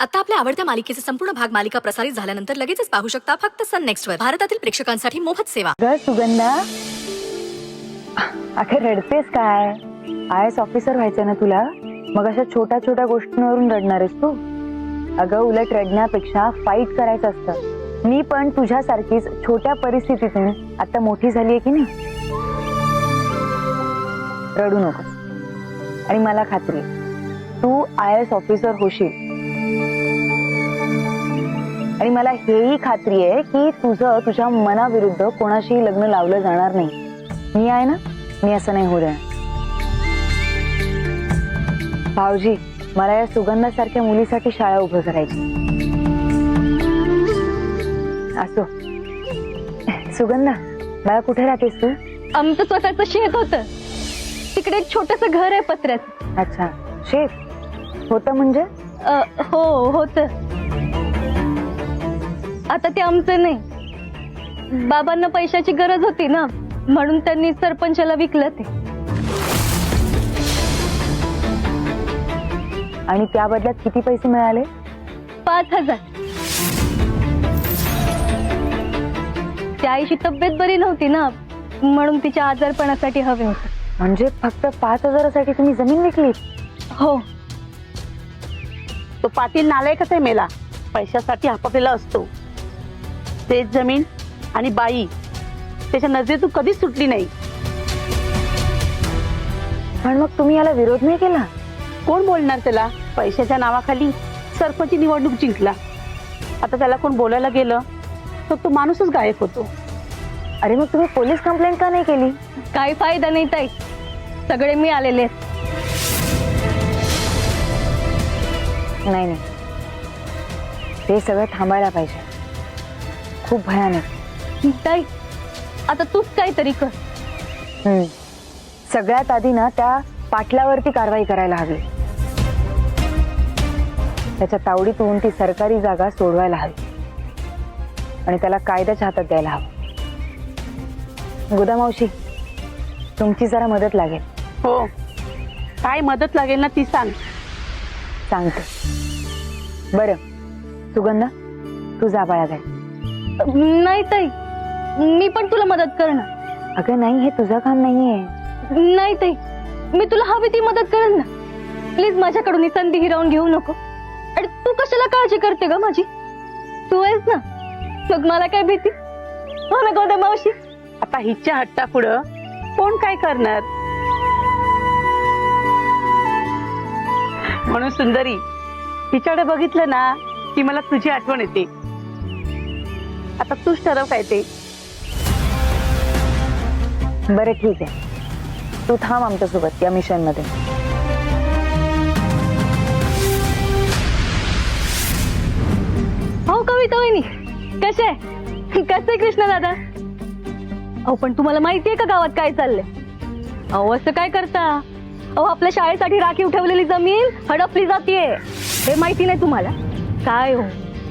आता आपल्या आवडत्या मालिकेचे संपूर्ण भाग मालिका प्रसारित झाल्यानंतर लगेचच पाहू शकता फक्त सन नेक्स्ट वर. भारतातील प्रेक्षकांसाठी मोफत सेवा. ग सुगंधा, अखेर रडतेस काय? IAS ऑफिसर व्हायचं ना तुला? मग अशा छोट्या छोट्या गोष्टींवरून रडणार आहेस तू? अगं उलट रडण्यापेक्षा फाईट करायचं असतं. मी पण तुझ्यासारखीच छोट्या परिस्थितीतून आता मोठी झाली आहे की नाही. रडू नकोस. आणि मला खात्री आहे तू IAS ऑफिसर होशील. आणि मला हेही खात्री आहे की तुझ्या मनाविरुद्ध कोणाशी लग्न लावलं जाणार नाही. मी आहे ना, मी असं नाही होऊ देणार. भाऊजी, मला या सुगंधासारख्या मुलीसाठी शाळा उभं करायची. असो. सुगंधा, मला कुठे राहतेस तू? आमचं स्वतःचं शेत होतं, तिकडे एक छोटस घर आहे पत्र्याचं. अच्छा, शेत होतं म्हणजे? हो होतं. आता ते आमचं नाही. बाबांना पैशाची गरज होती ना, म्हणून त्यांनी सरपंचाला विकलं ते. आणि त्या बदल्यात किती पैसे मिळाले? 5,000. त्या आईची तब्येत बरी नव्हती ना, म्हणून तिच्या आजारपणासाठी हवे होते. म्हणजे फक्त 5,000साठी तुम्ही जमीन विकली? हो. तो पाटील नालायकच आहे मेला. पैशासाठी हापापलेला असतो. तेच जमीन आणि बाई त्याच्या नजरेतून कधीच सुटली नाही. पण मग तुम्ही याला विरोध नाही केला? कोण बोलणार त्याला? पैशाच्या नावाखाली सरपंच निवडणूक जिंकला. आता त्याला कोण बोलायला गेलं तर तो माणूसच गायब होतो. अरे मग तुम्ही पोलीस कंप्लेंट का नाही केली? काही फायदा नाही ताई, सगळे मी आलेले आहेत. नाही नाही, ते सगळं थांबायला पाहिजे. खूप भयानक. ताई, आता तूच काहीतरी कर. सगळ्यात आधी ना त्या पाटलावरती कारवाई करायला हवी. त्याच्या तावडीतून ती सरकारी जागा सोडवायला हवी आणि त्याला कायद्याच्या हातात द्यायला हवं. गोदामावशी, तुमची जरा मदत लागेल. हो, काय मदत लागेल ना ती सांग. सांगते. बरं सुगंधा, तू जा बाळा घे. नाही ताई, मी पण तुला मदत करणार. अगं नाही, हे तुझं काम नाहीये. नाही ताई, मी तुला हवी ती मदत करेन ना. प्लीज माझ्याकडून ही संधी हिरावून घेऊ नको. आणि तू कशाला काळजी करते ग माझी? तू आहेस ना, मग मला काय भीती? हो ना गोदा मावशी? आता हिच्या हट्टा पुढं कोण काय करणार? म्हणून सुंदरी, हिच्याकडे बघितलं ना की मला तुझी आठवण येते. आता तूच ठरव काय ते. बरं ठीक आहे, तू थांब आमच्यासोबत या मिशन मध्ये. हो कविता वहिनी, कसे आहे? कसं आहे कृष्ण दादा? अहो पण तुम्हाला माहितीये का गावात काय चाललंय? अहो असं काय करता? अहो आपल्या शाळेसाठी राखीव ठेवलेली जमीन हडपली जातीये. हे माहिती नाही तुम्हाला? काय हो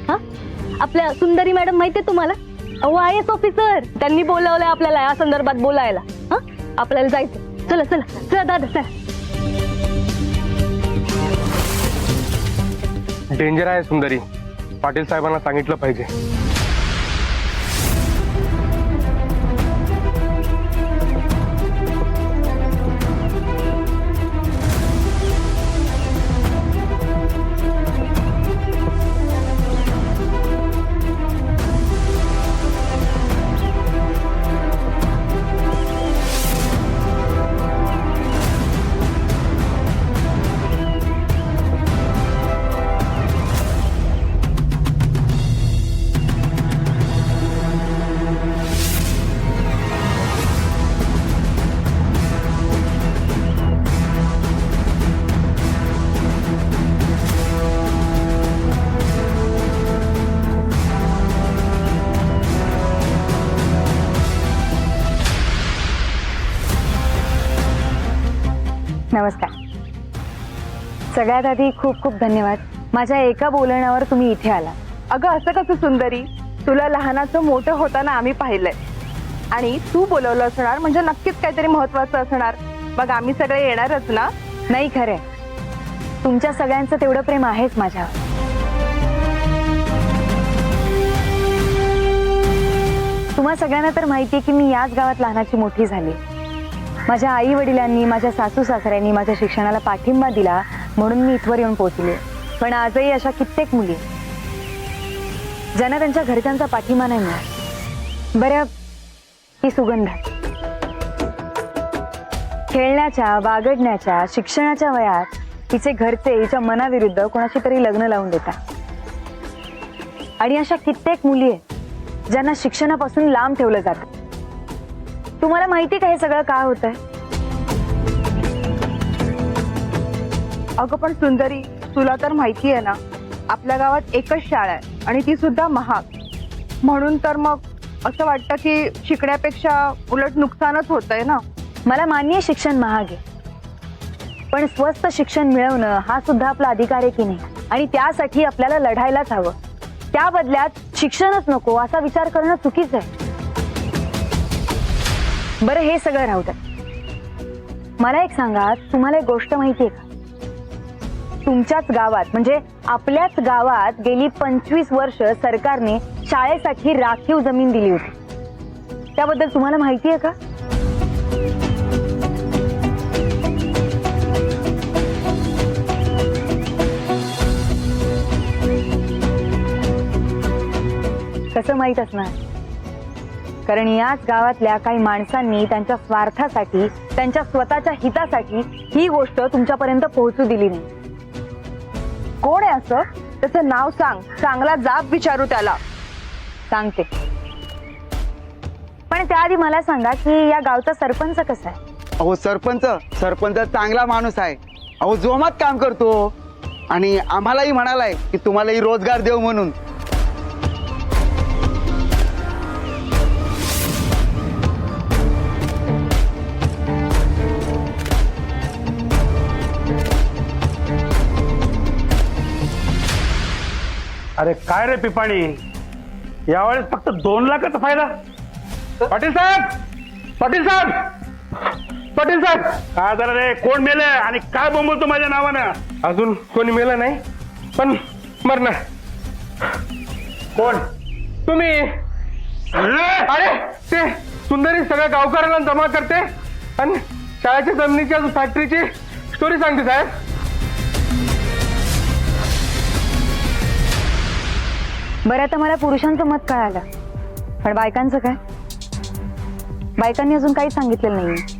हा? आपल्या सुंदरी मॅडम माहितीये तुम्हाला? अहो IAS ऑफिसर, त्यांनी बोलावलंय आपल्याला या संदर्भात बोलायला. हा, आपल्याला जायचं. चला चला चला दादा चला. डेंजर आहे सुंदरी, पाटील साहेबांना सांगितलं पाहिजे. नमस्कार. सगळ्यात आधी खूप खूप धन्यवाद. माझ्या एका बोलण्यावर तुम्ही इथे आला. अगं असं कसं सुंदरी, तुला लहानाचं मोठं होताना आम्ही पाहिलंय आणि तू बोलवलं असणार म्हणजे नक्कीच काहीतरी महत्वाचं असणार. मग आम्ही सगळे येणारच ना? नाही खरंय, तुमच्या सगळ्यांचं तेवढं प्रेम आहेच माझ्यावर. तुम्हा सगळ्यांना तर माहितीये की मी याच गावात लहानाची मोठी झाली. माझ्या आई वडिलांनी, माझ्या सासू सासऱ्यांनी माझ्या शिक्षणाला पाठिंबा दिला म्हणून मी इथवर येऊन पोहोचले. पण आजही अशा कित्येक मुली ज्यांना त्यांच्या घरच्यांचा पाठिंबा नाही मिळत. बरं, ही सुगंधा खेळण्याच्या, बागडण्याच्या, शिक्षणाच्या वयात तिचे घरचे हिच्या मनाविरुद्ध कोणाशी तरी लग्न लावून देतात. आणि अशा कित्येक मुली आहेत ज्यांना शिक्षणापासून लांब ठेवलं जातं. तुम्हाला माहिती का हे सगळं का होतंय? अगं पण सुंदरी, तुला तर माहिती आहे ना, आपल्या गावात एकच शाळा आहे आणि ती सुद्धा महाग. म्हणून तर मग असं वाटतं की शिकण्यापेक्षा उलट नुकसानच होतंय ना. मला मान्य आहे शिक्षण महाग आहे, पण स्वस्त शिक्षण मिळवणं हा सुद्धा आपला अधिकार आहे की नाही? आणि त्यासाठी आपल्याला लढायलाच हवं. त्या बदल्यात शिक्षणच नको असा विचार करणं चुकीचं आहे. बरं, हे सगळं राहू द्या. मला एक सांगा, तुम्हाला एक गोष्ट माहिती आहे का? तुमच्याच गावात म्हणजे आपल्याच गावात गेली 25 वर्ष सरकारने शाळेसाठी राखीव जमीन दिली होती. त्याबद्दल तुम्हाला माहिती आहे का? कसं माहित असणार? कारण याच गावातल्या काही माणसांनी त्यांच्या स्वार्थासाठी, त्यांच्या स्वतःच्या हितासाठी ही गोष्ट तुमच्यापर्यंत पोहोचू दिली नाही. कोण आहे असं? त्याचं नाव सांग, चांगला जाब विचारू त्याला. सांगते, पण त्याआधी मला सांगा की या गावचा सरपंच कसा आहे? अहो सरपंच चांगला माणूस आहे. अहो जोमात काम करतो आणि आम्हालाही म्हणालाय की तुम्हालाही रोजगार देऊ म्हणून. अरे काय रे पिपाणी, यावेळेस फक्त 2 लाखाचा फायदा. पाटील साहेब, पाटील साहेब, पाटील साहेब, काय झालं रे? कोण मेलं आणि काय बोंबलतो माझ्या नावानं? अजून कोणी मेलं नाही, पण मरणार. कोण? तुम्ही. अरे ते सुंदरी सगळ्या गावकऱ्यांना जमा करते आणि शाळेच्या जमिनीच्या फॅक्टरीची स्टोरी सांगते साहेब. बरं, आता मला पुरुषांचं मत कळालं, पण बायकांचं काय? बायकांनी अजून काही सांगितलेलं नाहीये.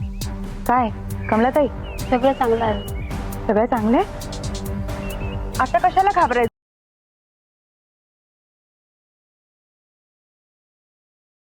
काय कमलाताई, सगळं चांगलं आहे. सगळं चांगलंय? आता कशाला घाबरायचं?